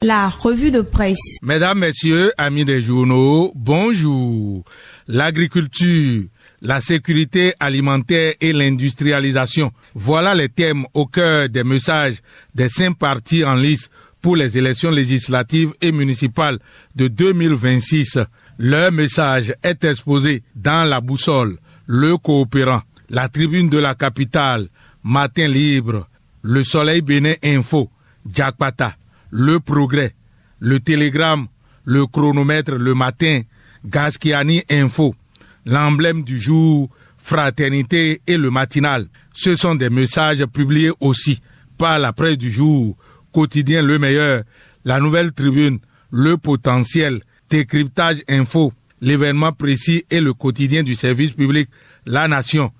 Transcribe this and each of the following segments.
La revue de presse. Mesdames, Messieurs, amis des journaux, bonjour. L'agriculture, la sécurité alimentaire et l'industrialisation. Voilà les thèmes au cœur des messages des 5 partis en lice pour les élections législatives et municipales de 2026. Leur message est exposé dans La Boussole, Le Coopérant, La Tribune de la Capitale, Matin Libre, Le Soleil Bénin Info, Jakpata, Le Progrès, Le Télégramme, Le Chronomètre le Matin, Gaskiani Info, L'Emblème du Jour, Fraternité et Le Matinal. Ce sont des messages publiés aussi par la Presse du Jour, Quotidien Le Meilleur, La Nouvelle Tribune, Le Potentiel, Décryptage Info, L'événement précis et le quotidien du service public, La Nation.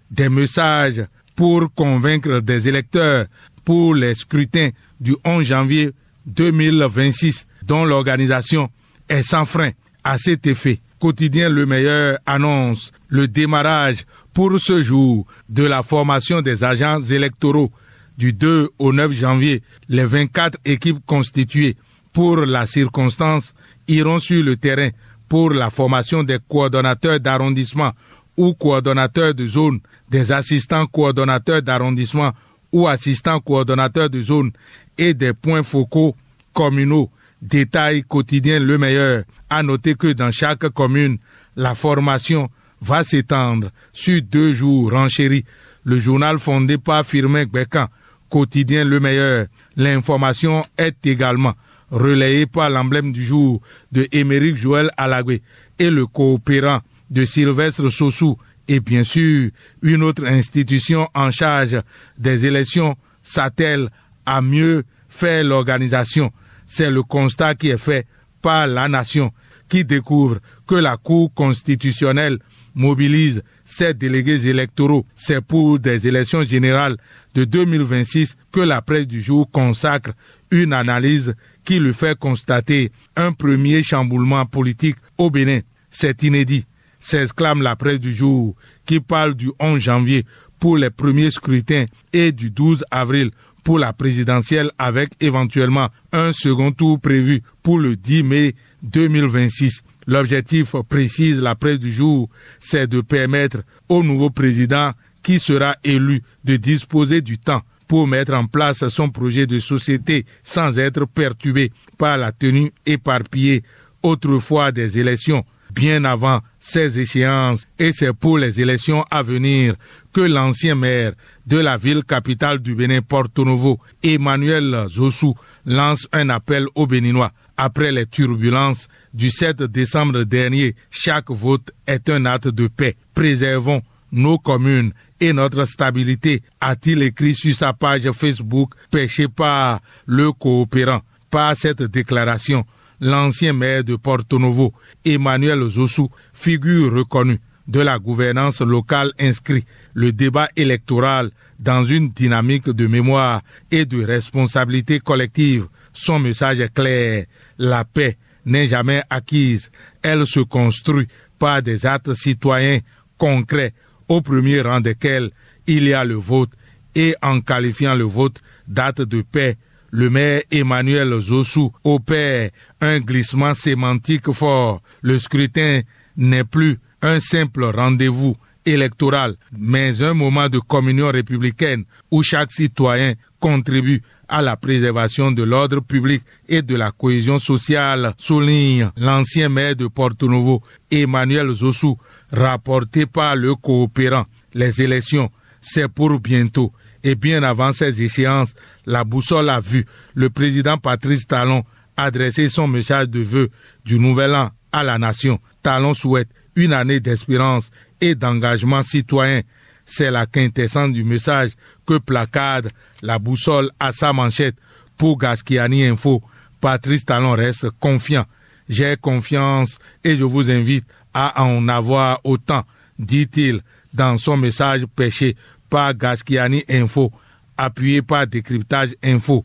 Des messages pour convaincre des électeurs pour les scrutins du 11 janvier 2026, dont l'organisation est sans frein. À cet effet, Quotidien Le Meilleur annonce le démarrage pour ce jour de la formation des agents électoraux du 2 au 9 janvier. Les 24 équipes constituées pour la circonstance iront sur le terrain pour la formation des coordonnateurs d'arrondissement ou coordonnateurs de zone, des assistants coordonnateurs d'arrondissement ou assistants coordonnateurs de zone et des points focaux communaux. Détail Quotidien Le Meilleur. À noter que dans chaque commune, la formation va s'étendre sur 2 jours, renchérit le journal fondé par Firmin Gbekan, Quotidien Le Meilleur. L'information est également relayée par l'Emblème du Jour de Émeric Joël Alagwe et Le Coopérant de Sylvestre Sossou et bien sûr une autre institution en charge des élections s'attelle à mieux faire l'organisation. C'est le constat qui est fait par La Nation qui découvre que la Cour constitutionnelle mobilise ses délégués électoraux. C'est pour des élections générales de 2026 que la Presse du Jour consacre une analyse qui lui fait constater un premier chamboulement politique au Bénin. C'est inédit, s'exclame la Presse du Jour qui parle du 11 janvier pour les premiers scrutins et du 12 avril pour la présidentielle avec éventuellement un second tour prévu pour le 10 mai 2026. L'objectif, précise la Presse du Jour, c'est de permettre au nouveau président qui sera élu de disposer du temps pour mettre en place son projet de société sans être perturbé par la tenue éparpillée autrefois des élections bien avant ces échéances. Et c'est pour les élections à venir que l'ancien maire de la ville capitale du Bénin, Porto Novo, Emmanuel Zossou, lance un appel aux Béninois. Après les turbulences du 7 décembre dernier, chaque vote est un acte de paix. Préservons nos communes et notre stabilité, a-t-il écrit sur sa page Facebook, pêché par Le Coopérant. Par cette déclaration, l'ancien maire de Porto Novo, Emmanuel Zossou, figure reconnue de la gouvernance locale, inscrit le débat électoral dans une dynamique de mémoire et de responsabilité collective. Son message est clair, la paix n'est jamais acquise, elle se construit par des actes citoyens concrets, au premier rang desquels il y a le vote, et en qualifiant le vote d'acte de paix, le maire Emmanuel Zossou opère un glissement sémantique fort. Le scrutin n'est plus un simple rendez-vous électoral, mais un moment de communion républicaine où chaque citoyen contribue à la préservation de l'ordre public et de la cohésion sociale, souligne l'ancien maire de Porto Novo, Emmanuel Zossou, rapporté par Le Coopérant. Les élections, c'est pour bientôt. Et bien avant ces échéances, la Boussole a vu le président Patrice Talon adresser son message de vœux du Nouvel An à la nation. Talon souhaite une année d'espérance et d'engagement citoyen. C'est la quintessence du message que placarde la Boussole à sa manchette. Pour Gaskiani Info, Patrice Talon reste confiant. J'ai confiance et je vous invite à en avoir autant, dit-il dans son message pêché par Gaskiani Info, appuyé par Décryptage Info.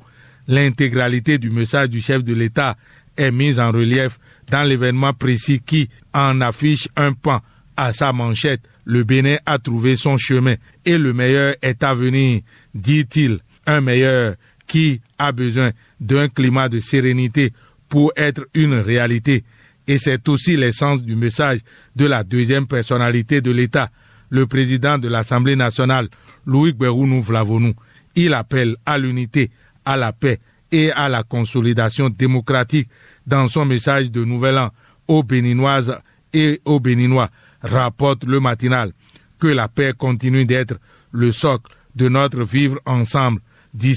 L'intégralité du message du chef de l'État est mise en relief dans l'événement précis qui en affiche un pan à sa manchette. Le Bénin a trouvé son chemin et le meilleur est à venir, dit-il. Un meilleur qui a besoin d'un climat de sérénité pour être une réalité. Et c'est aussi l'essence du message de la deuxième personnalité de l'État, le président de l'Assemblée nationale, Louis Gberounou Vlavonou. Il appelle à l'unité, à la paix et à la consolidation démocratique dans son message de Nouvel An aux Béninoises et aux Béninois, rapporte le matinal. Que la paix continue d'être le socle de notre vivre ensemble, dit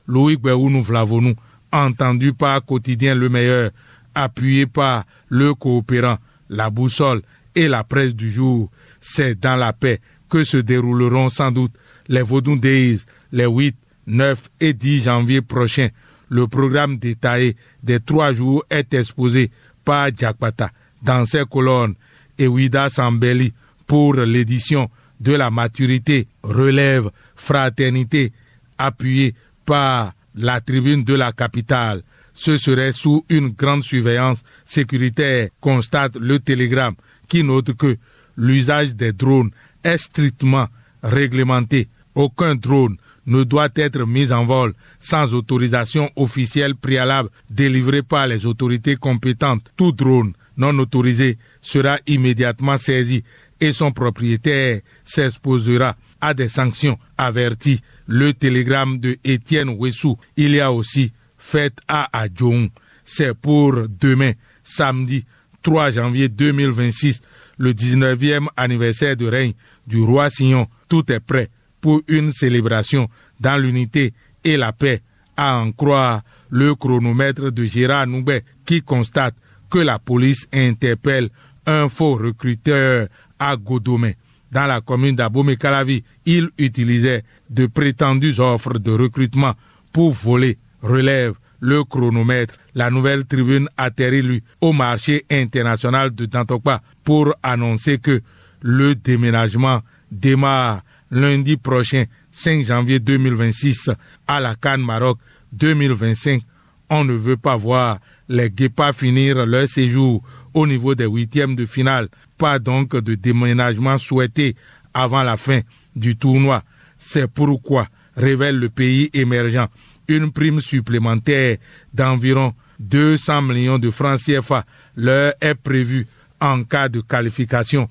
Louis Gberounou Vlavonou, entendu par Quotidien Le Meilleur, appuyé par Le Coopérant, La Boussole et la presse du jour. C'est dans la paix que se dérouleront sans doute les Vodou Days les 8, 9 et 10 janvier prochains. Le programme détaillé des 3 jours est exposé par Diakpata dans ses colonnes et Ouida Sambeli pour l'édition de la maturité, relève, fraternité, appuyée par la tribune de la capitale. Ce serait sous une grande surveillance sécuritaire, constate le Télégramme, qui note que l'usage des drones est strictement réglementé. Aucun drone ne doit être mis en vol sans autorisation officielle préalable délivrée par les autorités compétentes. Tout drone non autorisé sera immédiatement saisi et son propriétaire s'exposera à des sanctions, avertit le Télégramme de Étienne Wessou. Il y a aussi fête à Adjoum. C'est pour demain, samedi 3 janvier 2026, le 19e anniversaire de règne du roi Sion. Tout est prêt pour une célébration dans l'unité et la paix, à en croire le chronomètre de Gérard Noubet qui constate que la police interpelle un faux recruteur à Godomé. Dans la commune d'Abomey-Calavi, il utilisait de prétendues offres de recrutement pour voler, relève le chronomètre. La nouvelle tribune atterrit lui au marché international de Dantokpa pour annoncer que le déménagement démarre lundi prochain, 5 janvier 2026, à la CAN Maroc 2025. On ne veut pas voir les Guépards finir leur séjour au niveau des 8e de finale. Pas donc de déménagement souhaité avant la fin du tournoi. C'est pourquoi, révèle le pays émergent, une prime supplémentaire d'environ 200 millions de francs CFA leur est prévue en cas de qualification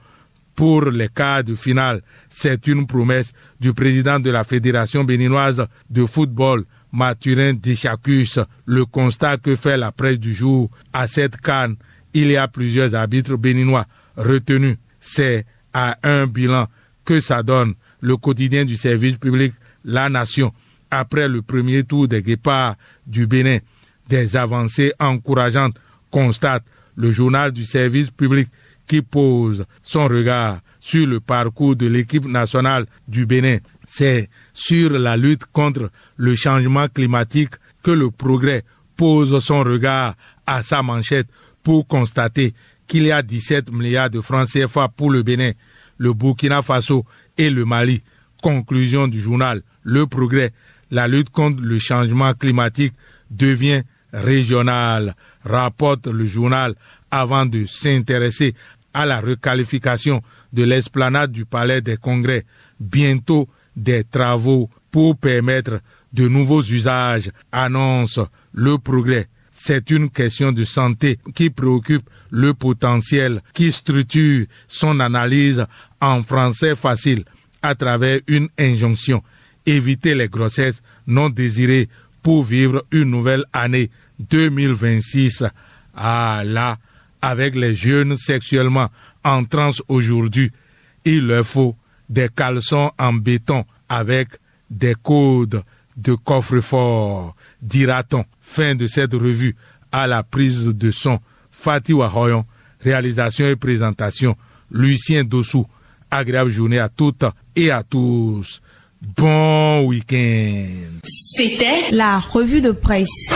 pour les quarts de finale. C'est une promesse du président de la Fédération béninoise de football, Mathurin Deschacus. Le constat que fait la presse du jour à cette CAN, il y a plusieurs arbitres béninois retenus. C'est à un bilan que ça donne le quotidien du service public La Nation. Après le premier tour des Guépards du Bénin, des avancées encourageantes, constate le journal du service public qui pose son regard sur le parcours de l'équipe nationale du Bénin. C'est sur la lutte contre le changement climatique que le Progrès pose son regard à sa manchette pour constater qu'il y a 17 milliards de francs CFA pour le Bénin, le Burkina Faso et le Mali. Conclusion du journal Le Progrès, la lutte contre le changement climatique devient régionale, rapporte le journal avant de s'intéresser à la requalification de l'esplanade du Palais des Congrès. Bientôt des travaux pour permettre de nouveaux usages, annonce Le Progrès. C'est une question de santé qui préoccupe le potentiel, qui structure son analyse en français facile à travers une injonction. Éviter les grossesses non désirées pour vivre une nouvelle année 2026. Ah là, avec les jeunes sexuellement en transe aujourd'hui, il leur faut des caleçons en béton avec des codes de coffre-fort, dira-t-on. Fin de cette revue à la prise de son. Fatih Wahoyon, réalisation et présentation, Lucien Dossou. Agréable journée à toutes et à tous. Bon week-end. C'était la revue de presse.